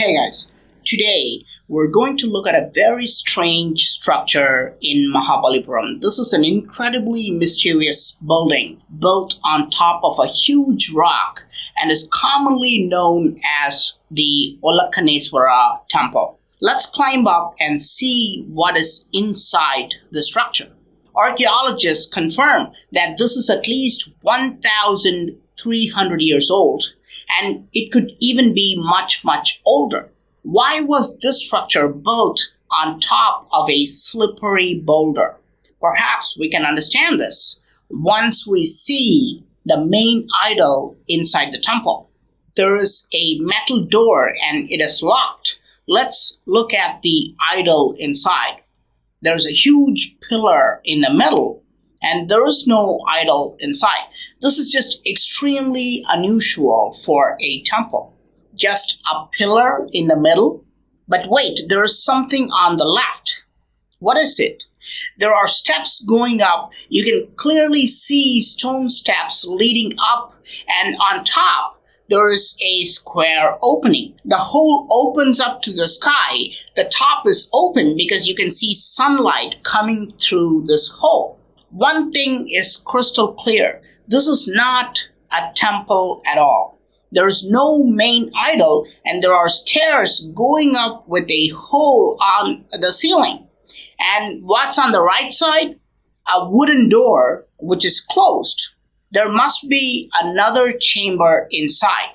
Hey guys, today we're going to look at a very strange structure in Mahabalipuram. This is an incredibly mysterious building built on top of a huge rock and is commonly known as the Olakkannesvara Temple. Let's climb up and see what is inside the structure. Archeologists confirm that this is at least 1,300 years old, and it could even be much, much older. Why was this structure built on top of a slippery boulder? Perhaps we can understand this once we see the main idol inside the temple. There is a metal door and it is locked. Let's look at the idol inside. There's a huge pillar in the middle, and there is no idol inside. This is just extremely unusual for a temple. Just a pillar in the middle. But wait, there is something on the left. What is it? There are steps going up. You can clearly see stone steps leading up, and on top, there is a square opening. The hole opens up to the sky. The top is open because you can see sunlight coming through this hole. One thing is crystal clear. This is not a temple at all. There is no main idol, and there are stairs going up with a hole on the ceiling. And what's on the right side? A wooden door which is closed. There must be another chamber inside.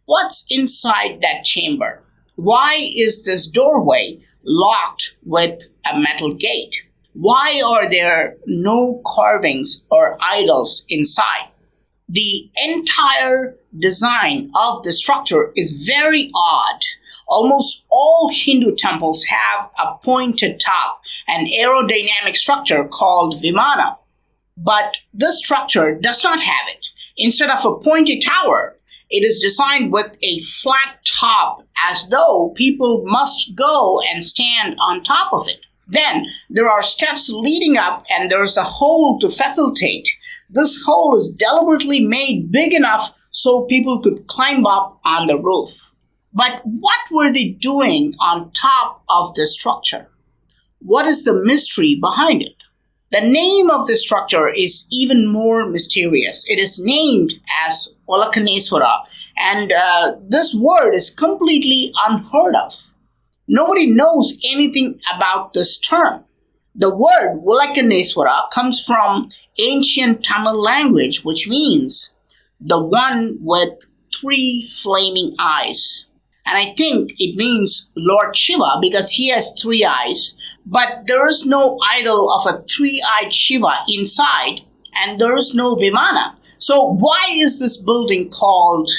What's inside that chamber? Why is this doorway locked with a metal gate? Why are there no carvings or idols inside? The entire design of the structure is very odd. Almost all Hindu temples have a pointed top, an aerodynamic structure called Vimana. But this structure does not have it. Instead of a pointed tower, it is designed with a flat top, as though people must go and stand on top of it. Then there are steps leading up, and there's a hole to facilitate. This hole is deliberately made big enough so people could climb up on the roof. But what were they doing on top of the structure? What is the mystery behind it? The name of the structure is even more mysterious. It is named as Olakkannesvara, and this word is completely unheard of. Nobody knows anything about this term. The word Olakkannesvara comes from ancient Tamil language, which means the one with three flaming eyes. And I think it means Lord Shiva because he has three eyes. But there is no idol of a three-eyed Shiva inside, and there is no Vimana. So why is this building called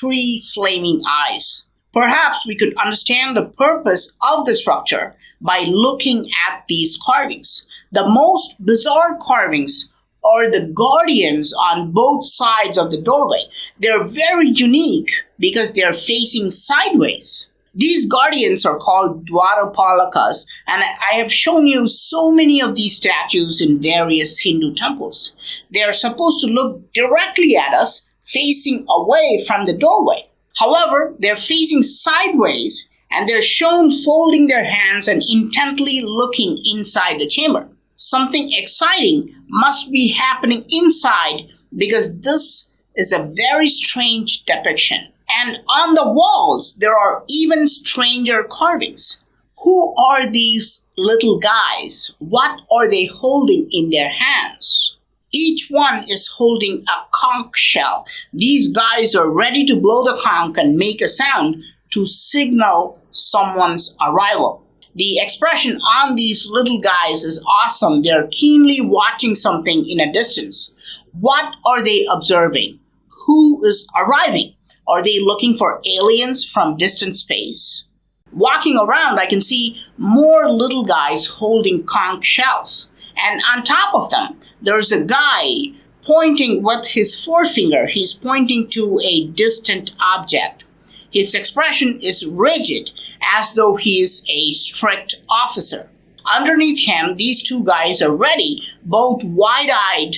Three Flaming Eyes? Perhaps we could understand the purpose of the structure by looking at these carvings. The most bizarre carvings are the guardians on both sides of the doorway. They're very unique because they're facing sideways. These guardians are called Dwarapalakas, and I have shown you so many of these statues in various Hindu temples. They are supposed to look directly at us, facing away from the doorway. However, they're facing sideways, and they're shown folding their hands and intently looking inside the chamber. Something exciting must be happening inside because this is a very strange depiction. And on the walls, there are even stranger carvings. Who are these little guys? What are they holding in their hands? Each one is holding a conch shell. These guys are ready to blow the conch and make a sound to signal someone's arrival. The expression on these little guys is awesome. They're keenly watching something in a distance. What are they observing? Who is arriving? Are they looking for aliens from distant space? Walking around, I can see more little guys holding conch shells. And on top of them, there's a guy pointing with his forefinger. He's pointing to a distant object. His expression is rigid, as though he is a strict officer. Underneath him, these two guys are ready, both wide-eyed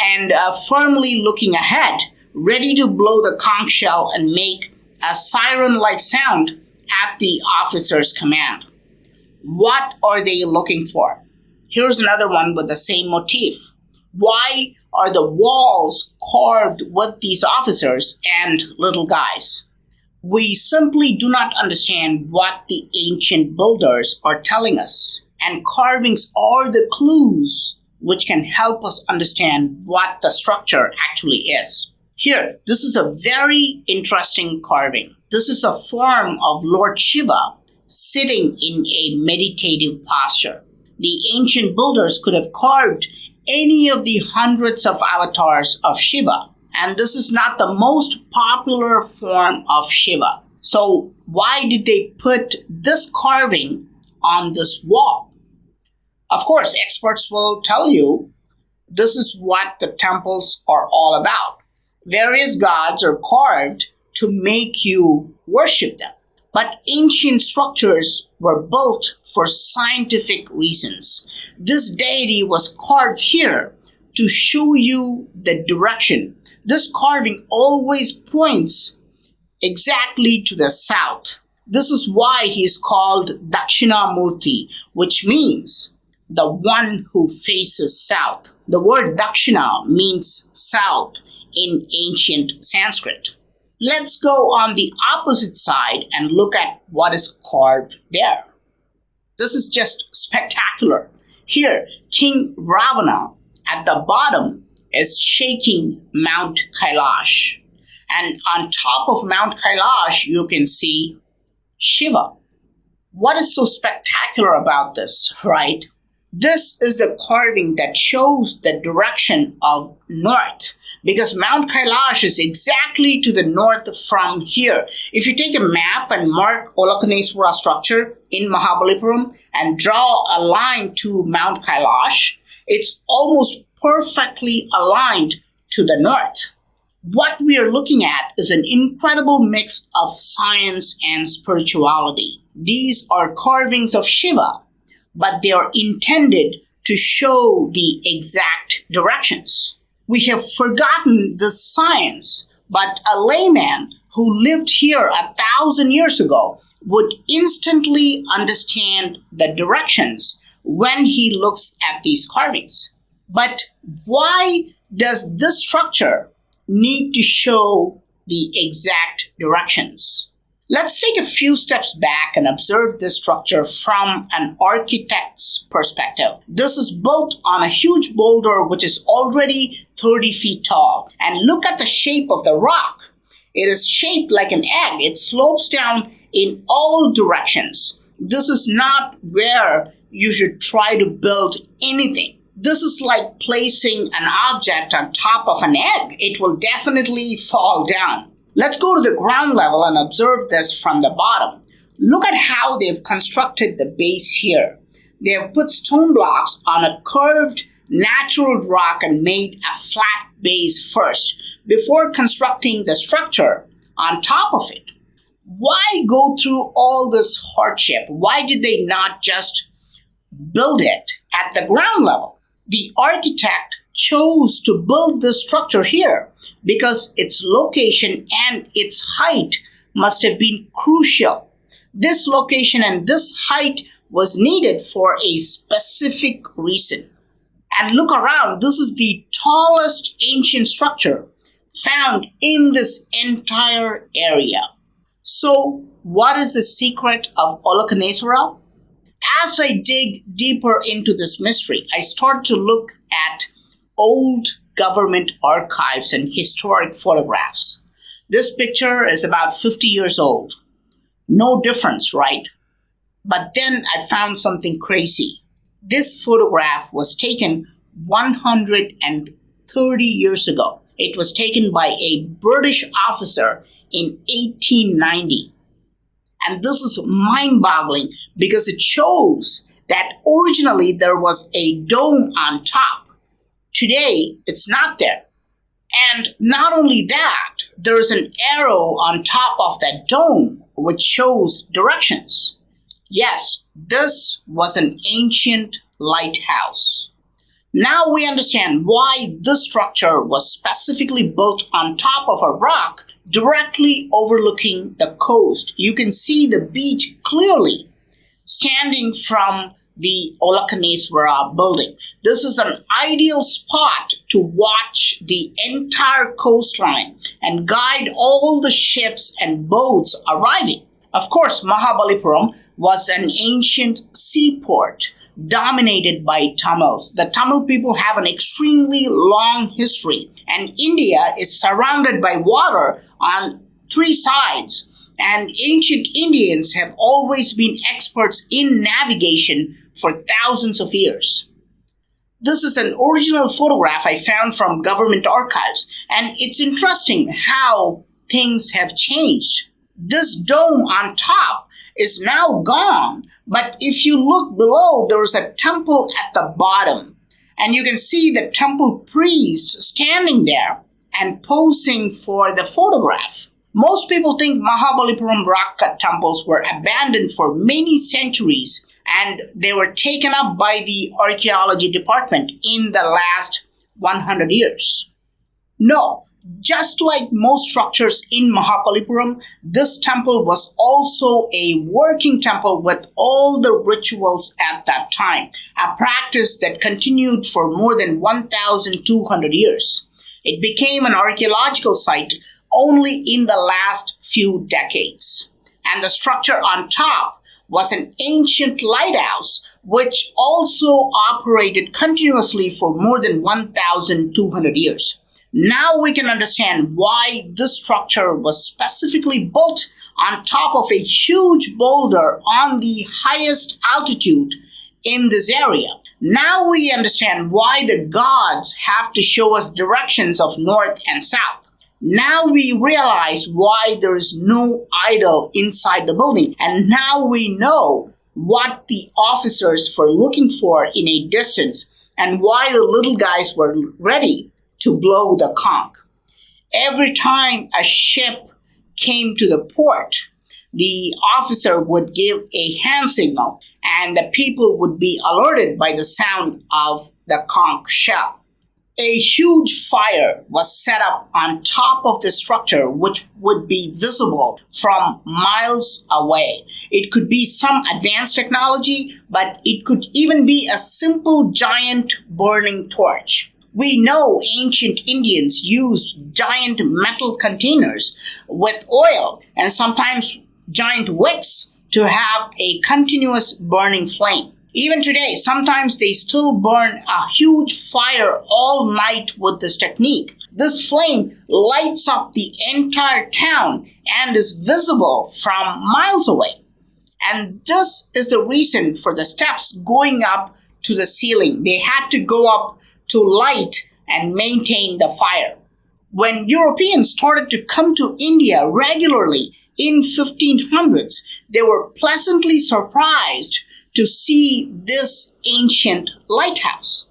and firmly looking ahead, ready to blow the conch shell and make a siren-like sound at the officer's command. What are they looking for? Here's another one with the same motif. Why are the walls carved with these officers and little guys? We simply do not understand what the ancient builders are telling us, and carvings are the clues which can help us understand what the structure actually is. Here, this is a very interesting carving. This is a form of Lord Shiva sitting in a meditative posture. The ancient builders could have carved any of the hundreds of avatars of Shiva, and this is not the most popular form of Shiva. So why did they put this carving on this wall? Of course, experts will tell you this is what the temples are all about. Various gods are carved to make you worship them. But ancient structures were built for scientific reasons. This deity was carved here to show you the direction. This carving always points exactly to the south. This is why he is called Dakshinamurti, which means the one who faces south. The word Dakshina means south in ancient Sanskrit. Let's go on the opposite side and look at what is carved there. This is just spectacular. Here, King Ravana at the bottom is shaking Mount Kailash. And on top of Mount Kailash, you can see Shiva. What is so spectacular about this, right? This is the carving that shows the direction of north, because Mount Kailash is exactly to the north from here. If you take a map and mark Olakkannesvara structure in Mahabalipuram and draw a line to Mount Kailash, it's almost perfectly aligned to the north. What we are looking at is an incredible mix of science and spirituality. These are carvings of Shiva, but they are intended to show the exact directions. We have forgotten the science, but a layman who lived here 1,000 years ago would instantly understand the directions when he looks at these carvings. But why does this structure need to show the exact directions? Let's take a few steps back and observe this structure from an architect's perspective. This is built on a huge boulder which is already 30 feet tall. And look at the shape of the rock. It is shaped like an egg. It slopes down in all directions. This is not where you should try to build anything. This is like placing an object on top of an egg. It will definitely fall down. Let's go to the ground level and observe this from the bottom. Look at how they've constructed the base here. They have put stone blocks on a curved natural rock and made a flat base first before constructing the structure on top of it. Why go through all this hardship? Why did they not just build it at the ground level? The architect chose to build this structure here because its location and its height must have been crucial. This location and this height was needed for a specific reason. And look around, this is the tallest ancient structure found in this entire area. So, what is the secret of Olakkannesvara? As I dig deeper into this mystery, I start to look at old government archives and historic photographs. This picture is about 50 years old. No difference, right? But then I found something crazy. This photograph was taken 130 years ago. It was taken by a British officer in 1890. And this is mind-boggling because it shows that originally there was a dome on top. Today, it's not there. And not only that, there is an arrow on top of that dome which shows directions. Yes, this was an ancient lighthouse. Now we understand why this structure was specifically built on top of a rock directly overlooking the coast. You can see the beach clearly standing from the Olakkannesvara building. This is an ideal spot to watch the entire coastline and guide all the ships and boats arriving. Of course, Mahabalipuram was an ancient seaport dominated by Tamils. The Tamil people have an extremely long history, and India is surrounded by water on three sides. And ancient Indians have always been experts in navigation for thousands of years. This is an original photograph I found from government archives, and it's interesting how things have changed. This dome on top is now gone, but if you look below, there is a temple at the bottom, and you can see the temple priest standing there and posing for the photograph. Most people think Mahabalipuram rock cut temples were abandoned for many centuries and they were taken up by the archaeology department in the last 100 years. No, just like most structures in Mahabalipuram, this temple was also a working temple with all the rituals at that time, a practice that continued for more than 1,200 years. It became an archaeological site only in the last few decades. And the structure on top was an ancient lighthouse which also operated continuously for more than 1,200 years. Now we can understand why this structure was specifically built on top of a huge boulder on the highest altitude in this area. Now we understand why the gods have to show us directions of north and south. Now we realize why there is no idol inside the building. And now we know what the officers were looking for in a distance and why the little guys were ready to blow the conch. Every time a ship came to the port, the officer would give a hand signal and the people would be alerted by the sound of the conch shell. A huge fire was set up on top of the structure, which would be visible from miles away. It could be some advanced technology, but it could even be a simple giant burning torch. We know ancient Indians used giant metal containers with oil and sometimes giant wicks to have a continuous burning flame. Even today, sometimes they still burn a huge fire all night with this technique. This flame lights up the entire town and is visible from miles away. And this is the reason for the steps going up to the ceiling. They had to go up to light and maintain the fire. When Europeans started to come to India regularly in 1500s, they were pleasantly surprised to see this ancient lighthouse.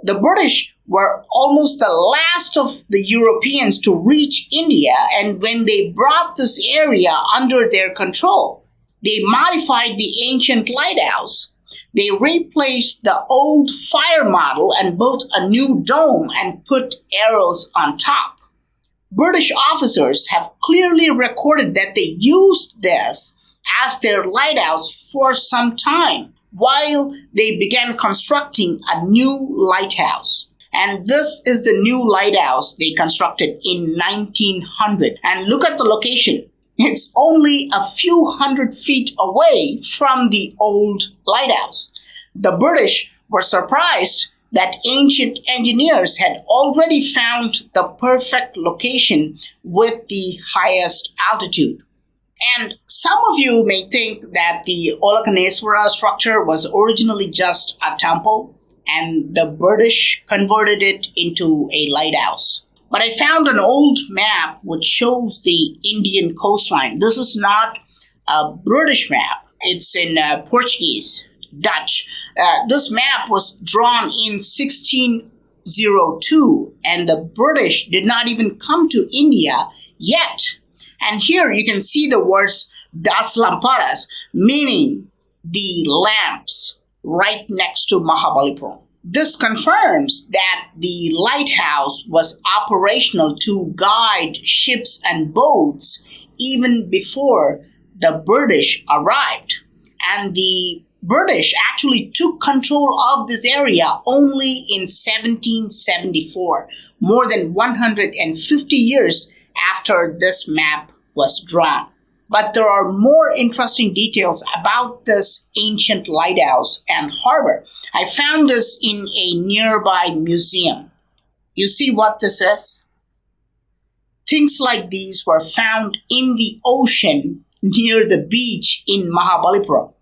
The British were almost the last of the Europeans to reach India, and when they brought this area under their control, they modified the ancient lighthouse. They replaced the old fire model and built a new dome and put arrows on top. British officers have clearly recorded that they used this as their lighthouse for some time while they began constructing a new lighthouse. And this is the new lighthouse they constructed in 1900. And look at the location. It's only a few hundred feet away from the old lighthouse. The British were surprised that ancient engineers had already found the perfect location with the highest altitude. And some of you may think that the Olakkannesvara structure was originally just a temple and the British converted it into a lighthouse. But I found an old map which shows the Indian coastline. This is not a British map. It's in Portuguese, Dutch. This map was drawn in 1602 and the British did not even come to India yet. And here you can see the words Das Lampadas, meaning the lamps, right next to Mahabalipuram. This confirms that the lighthouse was operational to guide ships and boats even before the British arrived. And the British actually took control of this area only in 1774, more than 150 years after this map was drawn. But there are more interesting details about this ancient lighthouse and harbor. I found this in a nearby museum. You see what this is? Things like these were found in the ocean near the beach in Mahabalipuram.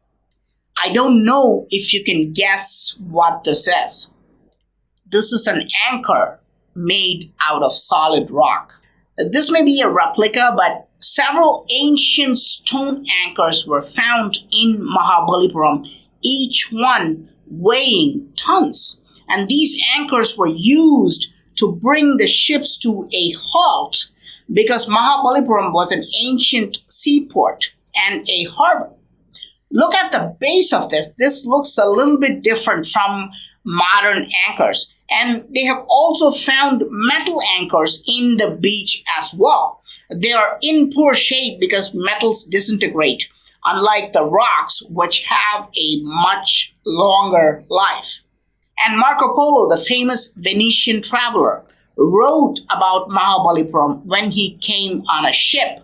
I don't know if you can guess what this is. This is an anchor made out of solid rock. This may be a replica, but several ancient stone anchors were found in Mahabalipuram, each one weighing tons. And these anchors were used to bring the ships to a halt because Mahabalipuram was an ancient seaport and a harbor. Look at the base of this. This looks a little bit different from modern anchors. And they have also found metal anchors in the beach as well. They are in poor shape because metals disintegrate, unlike the rocks, which have a much longer life. And Marco Polo, the famous Venetian traveler, wrote about Mahabalipuram when he came on a ship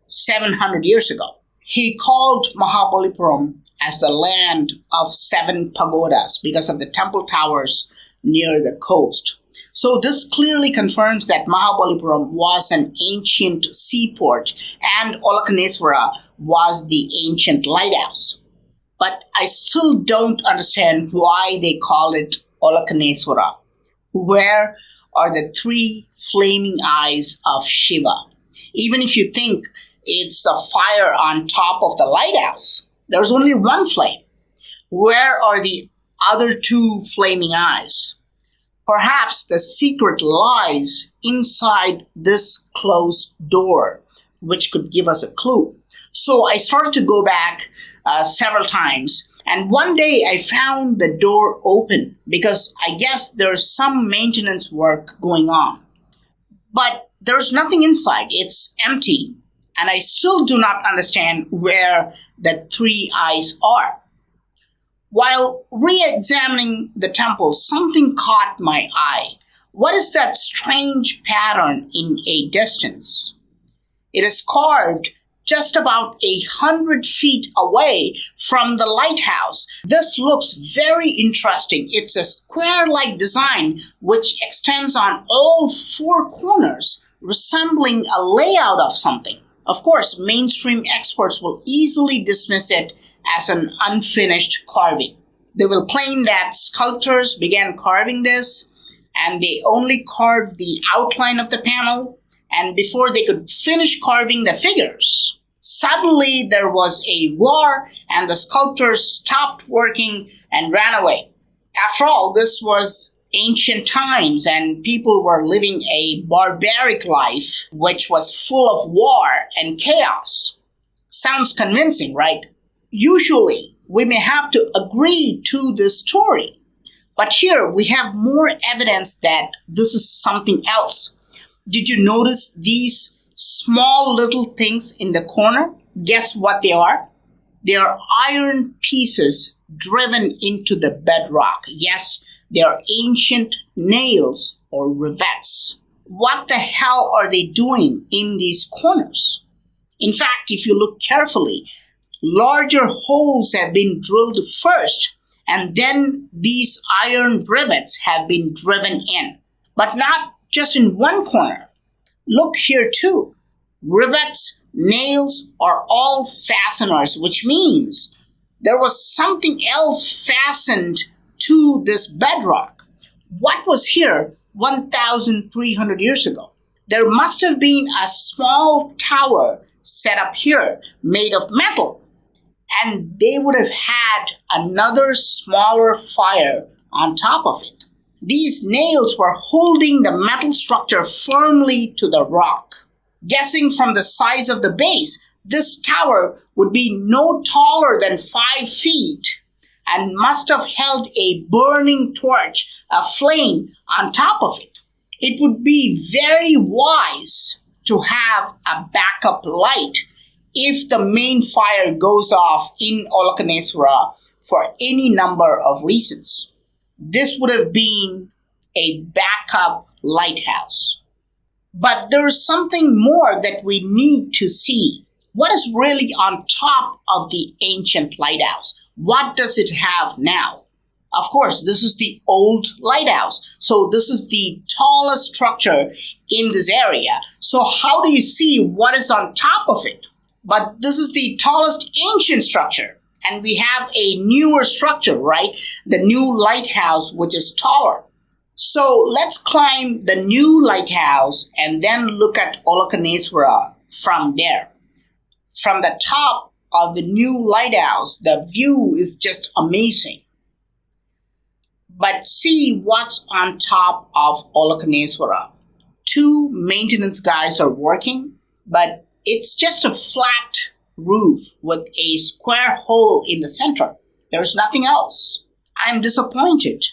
700 years ago. He called Mahabalipuram as the land of 7 pagodas because of the temple towers near the coast. So this clearly confirms that Mahabalipuram was an ancient seaport and Olakkannesvara was the ancient lighthouse. But I still don't understand why they call it Olakkannesvara. Where are the 3 flaming eyes of Shiva? Even if you think it's the fire on top of the lighthouse, there's only one flame. Where are the other 2 flaming eyes? Perhaps the secret lies inside this closed door, which could give us a clue. So I started to go back several times, and one day I found the door open because I guess there's some maintenance work going on. But there's nothing inside, it's empty, and I still do not understand where the 3 eyes are. While re-examining the temple, something caught my eye. What is that strange pattern in a distance? It is carved just about 100 feet away from the lighthouse. This looks very interesting. It's a square-like design which extends on all 4 corners, resembling a layout of something. Of course, mainstream experts will easily dismiss it as an unfinished carving. They will claim that sculptors began carving this and they only carved the outline of the panel, and before they could finish carving the figures, suddenly there was a war and the sculptors stopped working and ran away. After all, this was ancient times and people were living a barbaric life which was full of war and chaos. Sounds convincing, right? Usually, we may have to agree to this story, but here we have more evidence that this is something else. Did you notice these small little things in the corner? Guess what they are? They are iron pieces driven into the bedrock. Yes, they are ancient nails or rivets. What the hell are they doing in these corners? In fact, if you look carefully, larger holes have been drilled first, and then these iron rivets have been driven in. But not just in one corner. Look here too. Rivets, nails are all fasteners, which means there was something else fastened to this bedrock. What was here 1,300 years ago? There must have been a small tower set up here made of metal, and they would have had another smaller fire on top of it. These nails were holding the metal structure firmly to the rock. Guessing from the size of the base, this tower would be no taller than 5 feet and must have held a burning torch a flame on top of it. It would be very wise to have a backup light if the main fire goes off in Olakkannesvara for any number of reasons. This would have been a backup lighthouse. But there is something more that we need to see. What is really on top of the ancient lighthouse? What does it have now? Of course, this is the old lighthouse. So this is the tallest structure in this area. So how do you see what is on top of it? But this is the tallest ancient structure. And we have a newer structure, right? The new lighthouse, which is taller. So let's climb the new lighthouse and then look at Olakkannesvara from there. From the top of the new lighthouse, the view is just amazing. But see what's on top of Olakkannesvara. 2 maintenance guys are working, but it's just a flat roof with a square hole in the center. There's nothing else. I'm disappointed.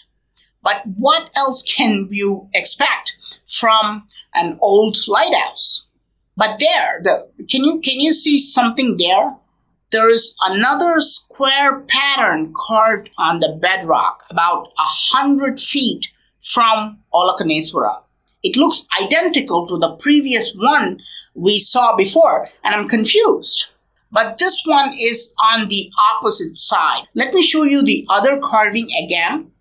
But what else can you expect from an old lighthouse? But there, can you see something there? There is another square pattern carved on the bedrock about 100 feet from Olakkannesvara. It looks identical to the previous one we saw before, and I'm confused. But this one is on the opposite side. Let me show you the other carving again.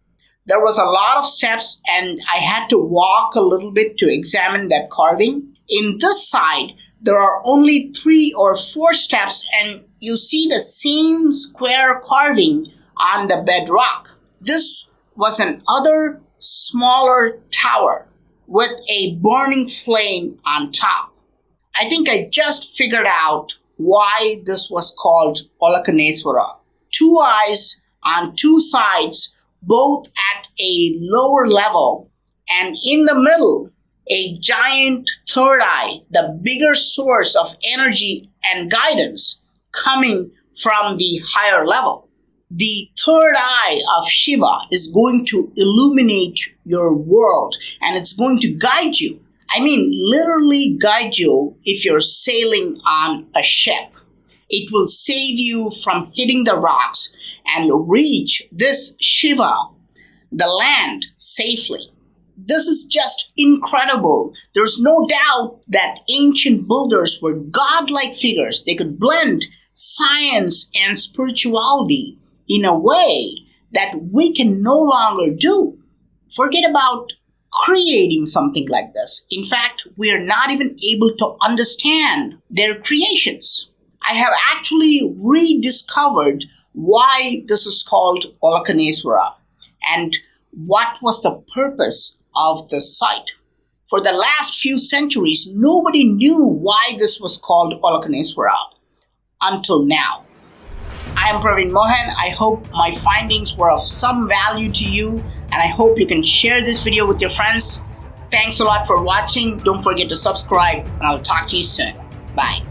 There was a lot of steps and I had to walk a little bit to examine that carving. In this side, there are only 3 or 4 steps and you see the same square carving on the bedrock. This was another smaller tower with a burning flame on top. I think I just figured out why this was called Olakkannesvara. 2 eyes on 2 sides, both at a lower level, and in the middle, a giant third eye, the bigger source of energy and guidance coming from the higher level. The third eye of Shiva is going to illuminate your world and it's going to guide you. I mean, literally guide you if you're sailing on a ship. It will save you from hitting the rocks and reach this Shiva, the land, safely. This is just incredible. There's no doubt that ancient builders were godlike figures. They could blend science and spirituality in a way that we can no longer do. Forget about creating something like this. In fact, we are not even able to understand their creations. I have actually rediscovered why this is called Olakkannesvara and what was the purpose of the site. For the last few centuries, nobody knew why this was called Olakkannesvara until now. I am Praveen Mohan. I hope my findings were of some value to you, and I hope you can share this video with your friends. Thanks a lot for watching. Don't forget to subscribe, and I'll talk to you soon. Bye.